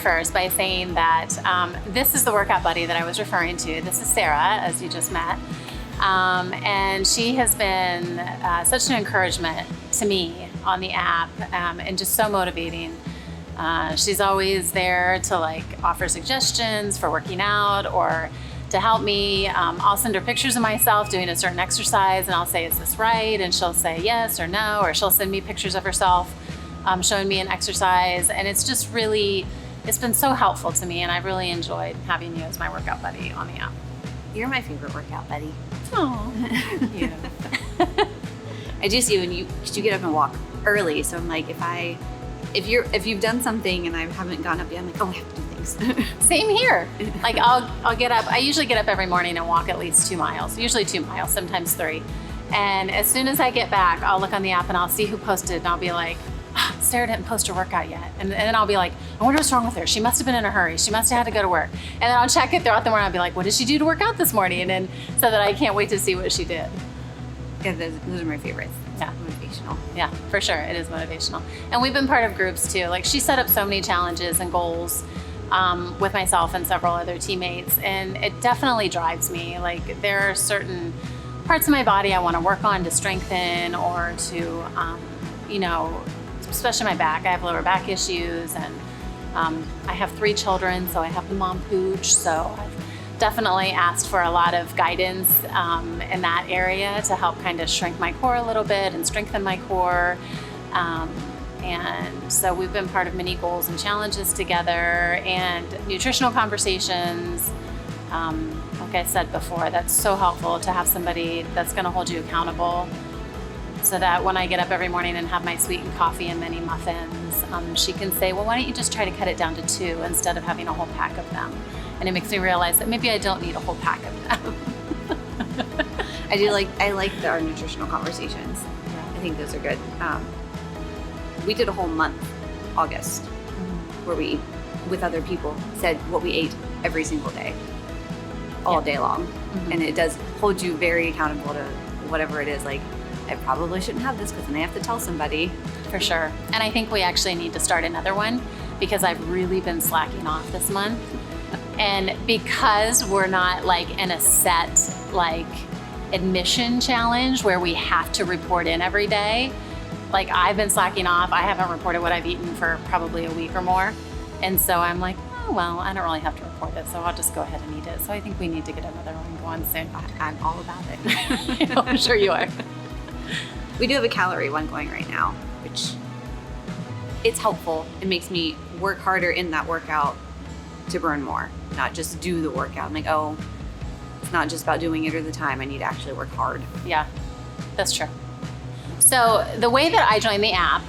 first by saying that this is the workout buddy that I was referring to. This is Sara, as you just met. And she has been such an encouragement to me on the app and just so motivating. She's always there to like offer suggestions for working out or to help me. I'll send her pictures of myself doing a certain exercise and I'll say, is this right? And she'll say yes or no, or she'll send me pictures of herself showing me an exercise. And it's just really, it's been so helpful to me and I've really enjoyed having you as my workout buddy on the app. You're my favorite workout buddy. Oh, thank you. I do see when you get up and walk early. So I'm like, if you've done something and I haven't gone up yet, I'm like, oh, I have to do things. Same here. Like I'll get up. I usually get up every morning and walk at least 2 miles, usually 2 miles, sometimes 3. And as soon as I get back, I'll look on the app and I'll see who posted and I'll be like, oh, Sara didn't post her workout yet. And then I'll be like, I wonder what's wrong with her. She must have been in a hurry. She must have had to go to work. And then I'll check it throughout the morning. I'll be like, what did she do to work out this morning? And so that I can't wait to see what she did. Yeah, those are my favorites. Yeah. Motivational. Yeah, for sure. It is motivational. And we've been part of groups too. Like she set up so many challenges and goals with myself and several other teammates. And it definitely drives me. Like there are certain parts of my body I want to work on to strengthen or to, especially my back. I have lower back issues and I have 3 children, so I have the mom pooch. So I've definitely asked for a lot of guidance in that area to help kind of shrink my core a little bit and strengthen my core. And so we've been part of many goals and challenges together and nutritional conversations. Like I said before, that's so helpful to have somebody that's going to hold you accountable so that when I get up every morning and have my sweetened coffee and mini muffins, she can say, well, why don't you just try to cut it down to 2 instead of having a whole pack of them? And it makes me realize that maybe I don't need a whole pack of them. I like our nutritional conversations. Yeah. I think those are good. We did a whole month, August, where we, with other people, said what we ate every single day, all day long. Mm-hmm. And it does hold you very accountable to whatever it is. Like, I probably shouldn't have this because then I have to tell somebody. For sure. And I think we actually need to start another one because I've really been slacking off this month. And because we're not like in a set like admission challenge where we have to report in every day, like I've been slacking off. I haven't reported what I've eaten for probably a week or more. And so I'm like, oh, well, I don't really have to report it, so I'll just go ahead and eat it. So I think we need to get another one going soon. I'm all about it. I'm sure you are. We do have a calorie one going right now, which it's helpful. It makes me work harder in that workout to burn more, not just do the workout. I'm like, oh, it's not just about doing it all the time. I need to actually work hard. Yeah, that's true. So the way that I joined the app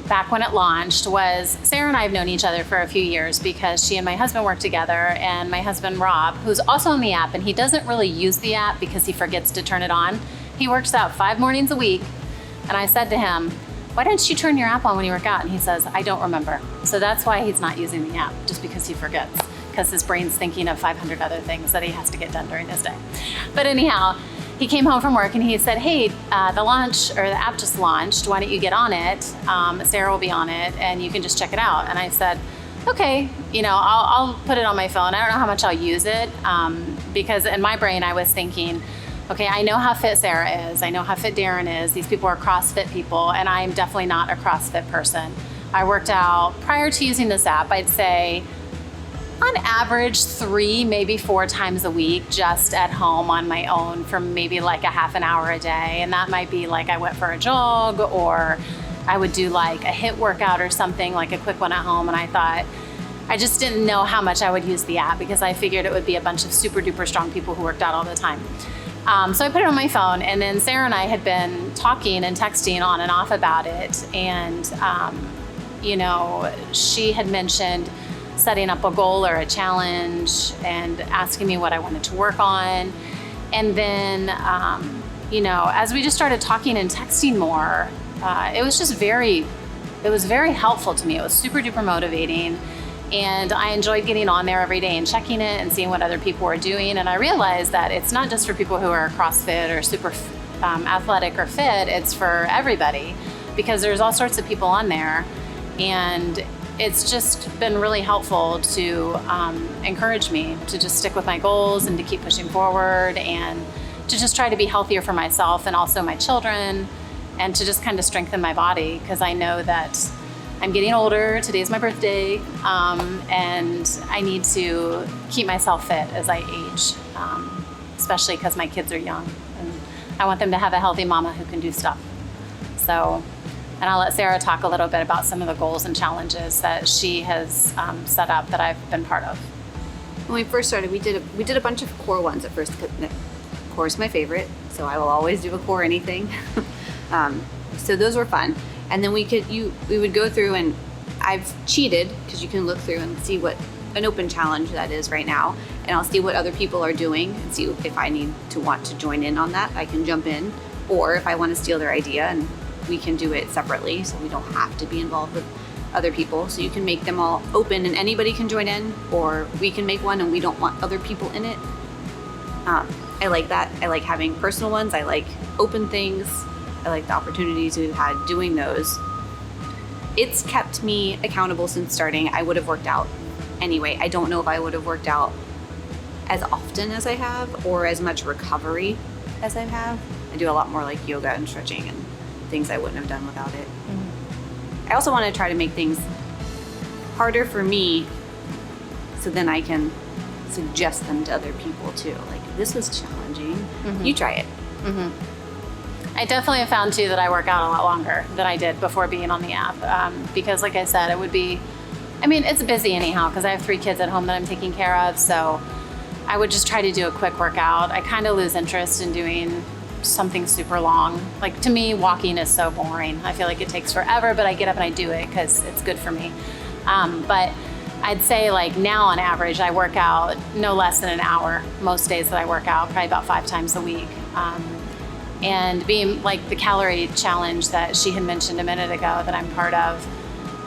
back when it launched was Sara and I have known each other for a few years because she and my husband work together, and my husband Rob, who's also on the app, and he doesn't really use the app because he forgets to turn it on. He works out 5 mornings a week, and I said to him, why don't you turn your app on when you work out? And he says, I don't remember. So that's why he's not using the app, just because he forgets, because his brain's thinking of 500 other things that he has to get done during his day. But anyhow, he came home from work and he said, hey, the app just launched. Why don't you get on it? Sara will be on it and you can just check it out. And I said, okay, I'll put it on my phone. I don't know how much I'll use it because in my brain I was thinking, okay, I know how fit Sara is. I know how fit Darren is. These people are CrossFit people, and I'm definitely not a CrossFit person. I worked out prior to using this app, I'd say on average 3, maybe 4 times a week, just at home on my own for maybe like a half an hour a day. And that might be like I went for a jog, or I would do like a HIIT workout or something, like a quick one at home. And I thought, I just didn't know how much I would use the app because I figured it would be a bunch of super duper strong people who worked out all the time. So I put it on my phone, and then Sara and I had been talking and texting on and off about it. And, she had mentioned setting up a goal or a challenge and asking me what I wanted to work on. And then, as we just started talking and texting more, it was very helpful to me. It was super duper motivating. And I enjoyed getting on there every day and checking it and seeing what other people were doing. And I realized that it's not just for people who are CrossFit or super athletic or fit, it's for everybody because there's all sorts of people on there. And it's just been really helpful to encourage me to just stick with my goals and to keep pushing forward and to just try to be healthier for myself and also my children, and to just kind of strengthen my body, because I know that I'm getting older. Today's my birthday, and I need to keep myself fit as I age, especially because my kids are young, and I want them to have a healthy mama who can do stuff. So, and I'll let Sara talk a little bit about some of the goals and challenges that she has set up that I've been part of. When we first started, we did a bunch of core ones at first. Core is my favorite, so I will always do a core anything. So those were fun. And then we would go through, and I've cheated because you can look through and see what an open challenge that is right now. And I'll see what other people are doing and see if I need to want to join in on that, I can jump in. Or if I want to steal their idea, and we can do it separately, so we don't have to be involved with other people. So you can make them all open and anybody can join in, or we can make one and we don't want other people in it. I like that. I like having personal ones. I like open things. I like the opportunities we've had doing those. It's kept me accountable since starting. I would have worked out anyway. I don't know if I would have worked out as often as I have, or as much recovery as I have. I do a lot more like yoga and stretching and things I wouldn't have done without it. I also want to try to make things harder for me, so then I can suggest them to other people too. Like, this was challenging. You try it. I definitely have found too that I work out a lot longer than I did before being on the app, because like I said, it would be, I mean, it's busy anyhow because I have 3 kids at home that I'm taking care of, so I would just try to do a quick workout. I kind of lose interest in doing something super long. Like, to me, walking is so boring. I feel like it takes forever, but I get up and I do it because it's good for me. But I'd say like now on average, I work out no less than an hour most days that I work out, probably about 5 times a week. And being like the calorie challenge that she had mentioned a minute ago that I'm part of,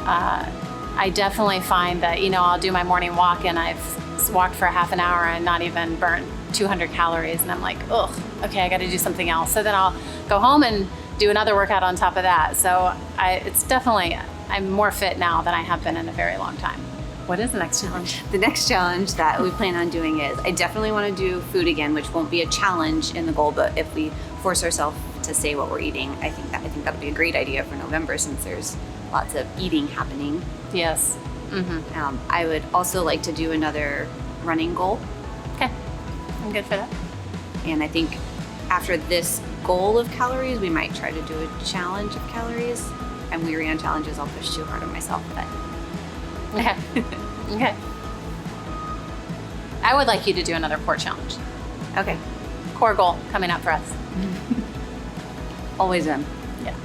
I definitely find that, I'll do my morning walk and I've walked for a half an hour and not even burnt 200 calories. And I'm like, ugh, okay, I got to do something else. So then I'll go home and do another workout on top of that. So it's definitely, I'm more fit now than I have been in a very long time. What is the next challenge? The next challenge that we plan on doing is, I definitely want to do food again, which won't be a challenge in the goal, but if we force ourselves to say what we're eating, I think that'll be a great idea for November, since there's lots of eating happening. Yes. I would also like to do another running goal. Okay, I'm good for that. And I think after this goal of calories, we might try to do a challenge of calories. I'm weary on challenges. I'll push too hard on myself, but okay. Okay. I would like you to do another core challenge. Okay. Core goal coming up for us. Always in. Yeah.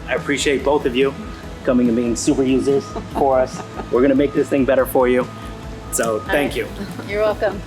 I appreciate both of you coming and being super users for us. We're going to make this thing better for you. So thank you. You're welcome.